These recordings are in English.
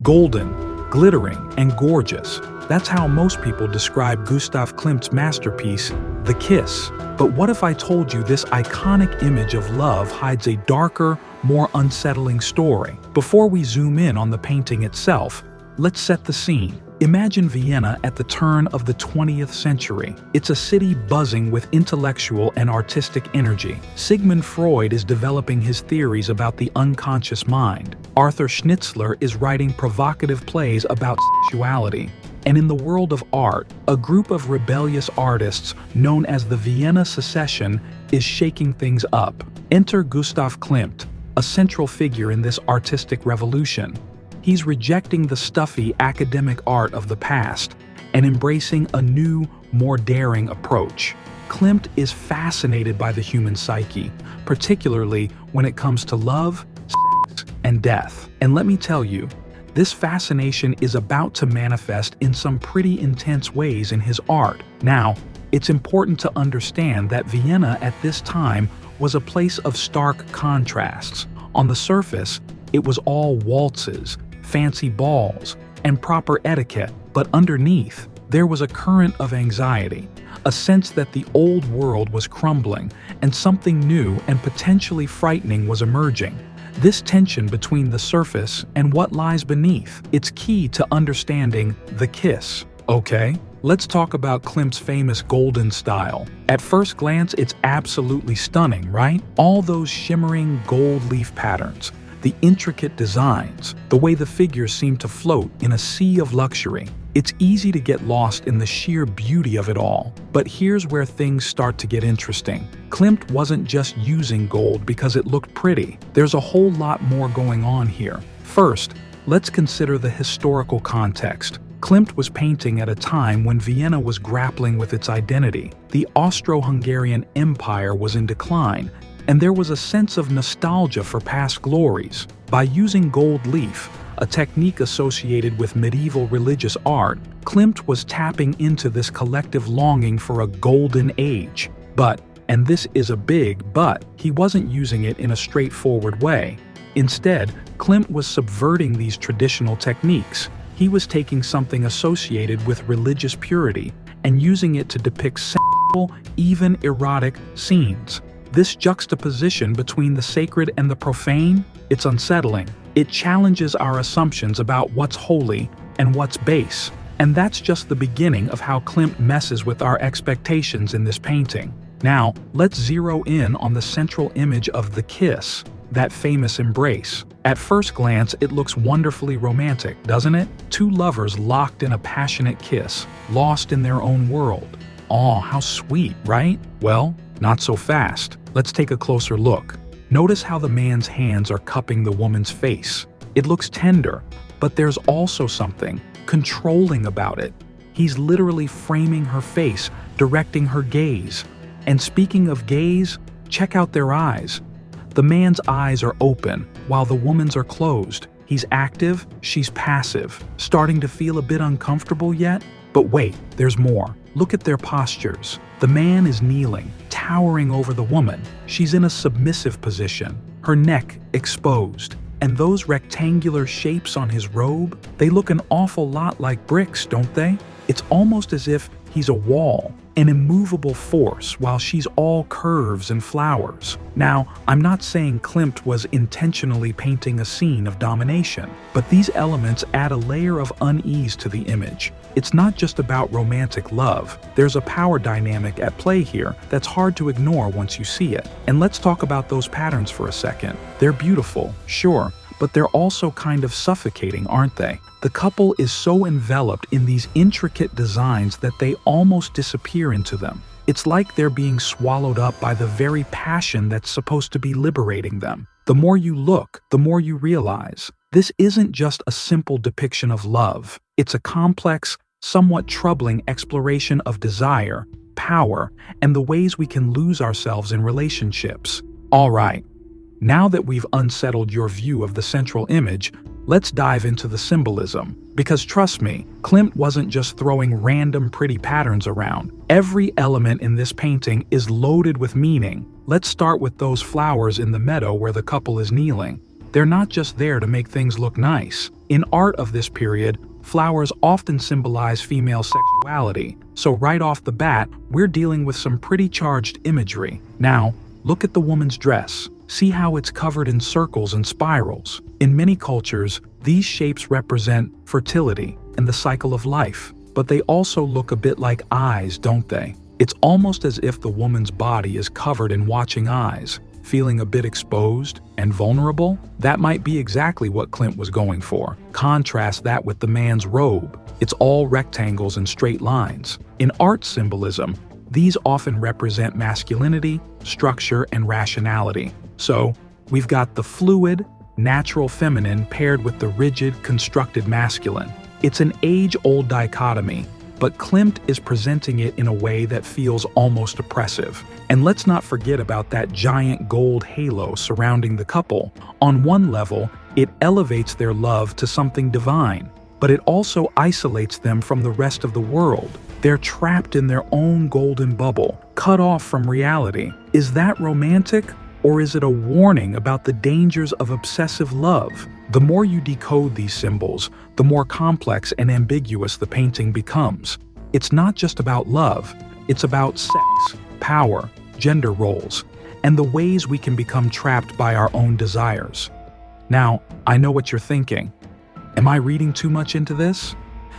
Golden, glittering, and gorgeous. That's how most people describe Gustav Klimt's masterpiece, The Kiss. But what if I told you this iconic image of love hides a darker, more unsettling story? Before we zoom in on the painting itself, let's set the scene. Imagine Vienna at the turn of the 20th century. It's a city buzzing with intellectual and artistic energy. Sigmund Freud is developing his theories about the unconscious mind. Arthur Schnitzler is writing provocative plays about sexuality. And in the world of art, a group of rebellious artists known as the Vienna Secession is shaking things up. Enter Gustav Klimt, a central figure in this artistic revolution. He's rejecting the stuffy academic art of the past and embracing a new, more daring approach. Klimt is fascinated by the human psyche, particularly when it comes to love, sex, and death. And let me tell you, this fascination is about to manifest in some pretty intense ways in his art. Now, it's important to understand that Vienna at this time was a place of stark contrasts. On the surface, it was all waltzes, fancy balls, and proper etiquette, but underneath, there was a current of anxiety, a sense that the old world was crumbling and something new and potentially frightening was emerging. This tension between the surface and what lies beneath, it's key to understanding The Kiss. Okay, let's talk about Klimt's famous golden style. At first glance, it's absolutely stunning, right? All those shimmering gold leaf patterns, the intricate designs, the way the figures seem to float in a sea of luxury. It's easy to get lost in the sheer beauty of it all. But here's where things start to get interesting. Klimt wasn't just using gold because it looked pretty. There's a whole lot more going on here. First, let's consider the historical context. Klimt was painting at a time when Vienna was grappling with its identity. The Austro-Hungarian Empire was in decline, and there was a sense of nostalgia for past glories. By using gold leaf, a technique associated with medieval religious art, Klimt was tapping into this collective longing for a golden age. But, and this is a big but, he wasn't using it in a straightforward way. Instead, Klimt was subverting these traditional techniques. He was taking something associated with religious purity and using it to depict sexual, even erotic scenes. This juxtaposition between the sacred and the profane, it's unsettling. It challenges our assumptions about what's holy and what's base. And that's just the beginning of how Klimt messes with our expectations in this painting. Now, let's zero in on the central image of The Kiss, that famous embrace. At first glance, it looks wonderfully romantic, doesn't it? Two lovers locked in a passionate kiss, lost in their own world. Aw, how sweet, right? Well, not so fast. Let's take a closer look. Notice how the man's hands are cupping the woman's face. It looks tender, but there's also something controlling about it. He's literally framing her face, directing her gaze. And speaking of gaze, check out their eyes. The man's eyes are open, while the woman's are closed. He's active, she's passive. Starting to feel a bit uncomfortable yet? But wait, there's more. Look at their postures. The man is kneeling, towering over the woman. She's in a submissive position, her neck exposed. And those rectangular shapes on his robe, they look an awful lot like bricks, don't they? It's almost as if he's a wall, an immovable force, while she's all curves and flowers. Now, I'm not saying Klimt was intentionally painting a scene of domination, but these elements add a layer of unease to the image. It's not just about romantic love. There's a power dynamic at play here that's hard to ignore once you see it. And let's talk about those patterns for a second. They're beautiful, sure, but they're also kind of suffocating, aren't they? The couple is so enveloped in these intricate designs that they almost disappear into them. It's like they're being swallowed up by the very passion that's supposed to be liberating them. The more you look, the more you realize. This isn't just a simple depiction of love. It's a complex, somewhat troubling exploration of desire, power, and the ways we can lose ourselves in relationships. All right, now that we've unsettled your view of the central image, let's dive into the symbolism. Because trust me, Klimt wasn't just throwing random pretty patterns around. Every element in this painting is loaded with meaning. Let's start with those flowers in the meadow where the couple is kneeling. They're not just there to make things look nice. In art of this period, flowers often symbolize female sexuality, so right off the bat, we're dealing with some pretty charged imagery. Now, look at the woman's dress. See how it's covered in circles and spirals. In many cultures, these shapes represent fertility and the cycle of life, but they also look a bit like eyes, don't they? It's almost as if the woman's body is covered in watching eyes, feeling a bit exposed and vulnerable. That might be exactly what Klimt was going for. Contrast that with the man's robe. It's all rectangles and straight lines. In art symbolism, these often represent masculinity, structure, and rationality. So, we've got the fluid, natural feminine paired with the rigid, constructed masculine. It's an age-old dichotomy, but Klimt is presenting it in a way that feels almost oppressive. And let's not forget about that giant gold halo surrounding the couple. On one level, it elevates their love to something divine, but it also isolates them from the rest of the world. They're trapped in their own golden bubble, cut off from reality. Is that romantic? Or is it a warning about the dangers of obsessive love? The more you decode these symbols, the more complex and ambiguous the painting becomes. It's not just about love, it's about sex, power, gender roles, and the ways we can become trapped by our own desires. Now, I know what you're thinking. Am I reading too much into this?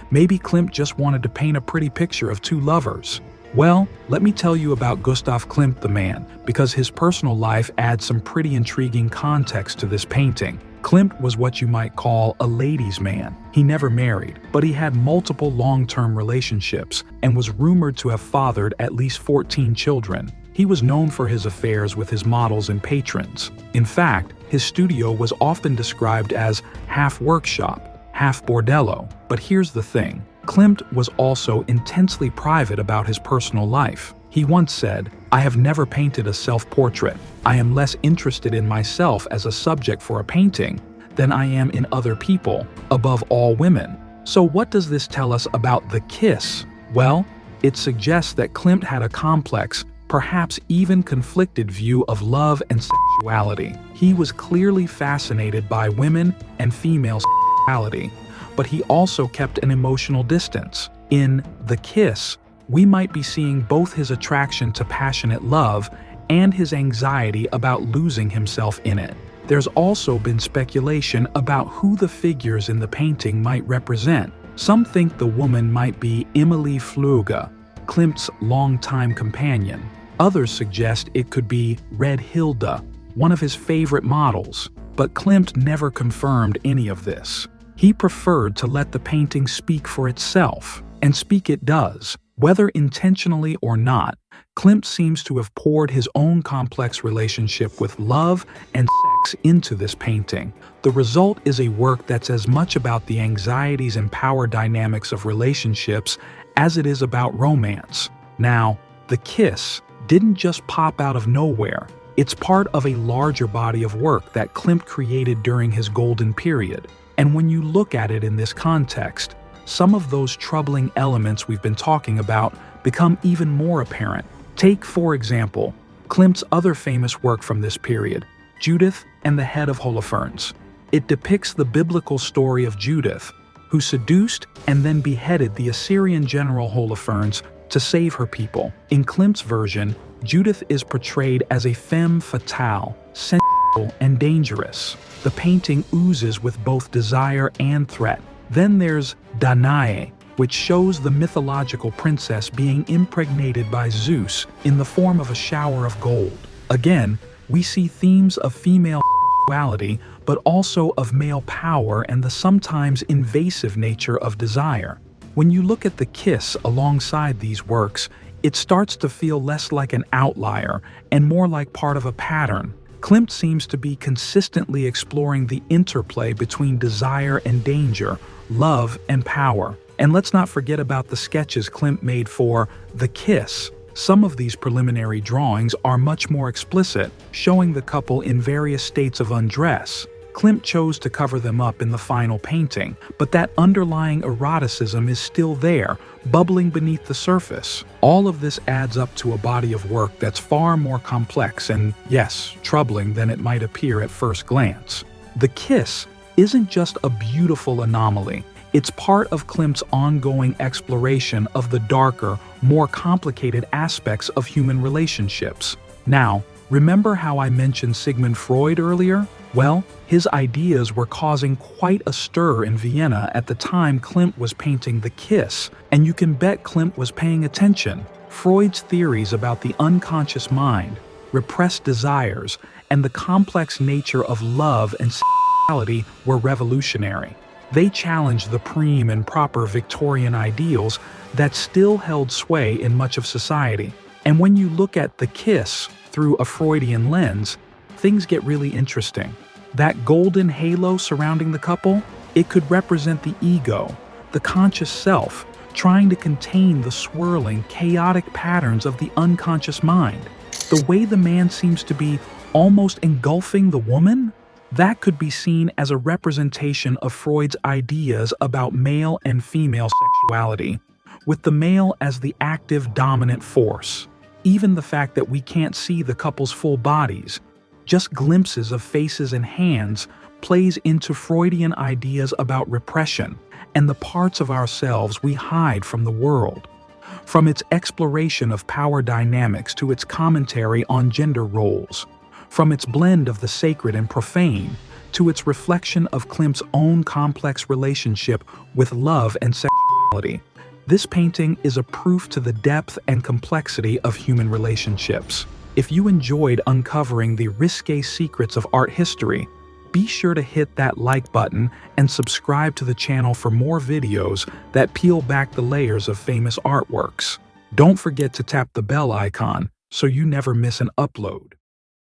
Maybe Klimt just wanted to paint a pretty picture of two lovers. Well, let me tell you about Gustav Klimt the man, because his personal life adds some pretty intriguing context to this painting. Klimt was what you might call a ladies' man. He never married, but he had multiple long-term relationships and was rumored to have fathered at least 14 children. He was known for his affairs with his models and patrons. In fact, his studio was often described as half workshop, half bordello. But here's the thing. Klimt was also intensely private about his personal life. He once said, "I have never painted a self-portrait. I am less interested in myself as a subject for a painting than I am in other people, above all women." So what does this tell us about the kiss? Well, it suggests that Klimt had a complex, perhaps even conflicted view of love and sexuality. He was clearly fascinated by women and female sexuality, but he also kept an emotional distance. In The Kiss, we might be seeing both his attraction to passionate love and his anxiety about losing himself in it. There's also been speculation about who the figures in the painting might represent. Some think the woman might be Emilie Flügge, Klimt's longtime companion. Others suggest it could be Red Hilda, one of his favorite models, but Klimt never confirmed any of this. He preferred to let the painting speak for itself, and speak it does. Whether intentionally or not, Klimt seems to have poured his own complex relationship with love and sex into this painting. The result is a work that's as much about the anxieties and power dynamics of relationships as it is about romance. Now, The Kiss didn't just pop out of nowhere. It's part of a larger body of work that Klimt created during his golden period. And when you look at it in this context, some of those troubling elements we've been talking about become even more apparent. Take, for example, Klimt's other famous work from this period, Judith and the Head of Holofernes. It depicts the biblical story of Judith, who seduced and then beheaded the Assyrian general Holofernes to save her people. In Klimt's version, Judith is portrayed as a femme fatale, sensual and dangerous. The painting oozes with both desire and threat. Then there's Danae, which shows the mythological princess being impregnated by Zeus in the form of a shower of gold. Again, we see themes of female sexuality, but also of male power and the sometimes invasive nature of desire. When you look at The Kiss alongside these works, it starts to feel less like an outlier and more like part of a pattern. Klimt seems to be consistently exploring the interplay between desire and danger, love and power. And let's not forget about the sketches Klimt made for The Kiss. Some of these preliminary drawings are much more explicit, showing the couple in various states of undress. Klimt chose to cover them up in the final painting, but that underlying eroticism is still there, bubbling beneath the surface. All of this adds up to a body of work that's far more complex and, yes, troubling than it might appear at first glance. The kiss isn't just a beautiful anomaly. It's part of Klimt's ongoing exploration of the darker, more complicated aspects of human relationships. Now, remember how I mentioned Sigmund Freud earlier? Well, his ideas were causing quite a stir in Vienna at the time Klimt was painting The Kiss, and you can bet Klimt was paying attention. Freud's theories about the unconscious mind, repressed desires, and the complex nature of love and sexuality were revolutionary. They challenged the prim and proper Victorian ideals that still held sway in much of society. And when you look at The Kiss through a Freudian lens, things get really interesting. That golden halo surrounding the couple, it could represent the ego, the conscious self, trying to contain the swirling, chaotic patterns of the unconscious mind. The way the man seems to be almost engulfing the woman, that could be seen as a representation of Freud's ideas about male and female sexuality, with the male as the active dominant force. Even the fact that we can't see the couple's full bodies, just glimpses of faces and hands, plays into Freudian ideas about repression and the parts of ourselves we hide from the world. From its exploration of power dynamics to its commentary on gender roles, from its blend of the sacred and profane to its reflection of Klimt's own complex relationship with love and sexuality, this painting is a proof to the depth and complexity of human relationships. If you enjoyed uncovering the risque secrets of art history, be sure to hit that like button and subscribe to the channel for more videos that peel back the layers of famous artworks. Don't forget to tap the bell icon so you never miss an upload.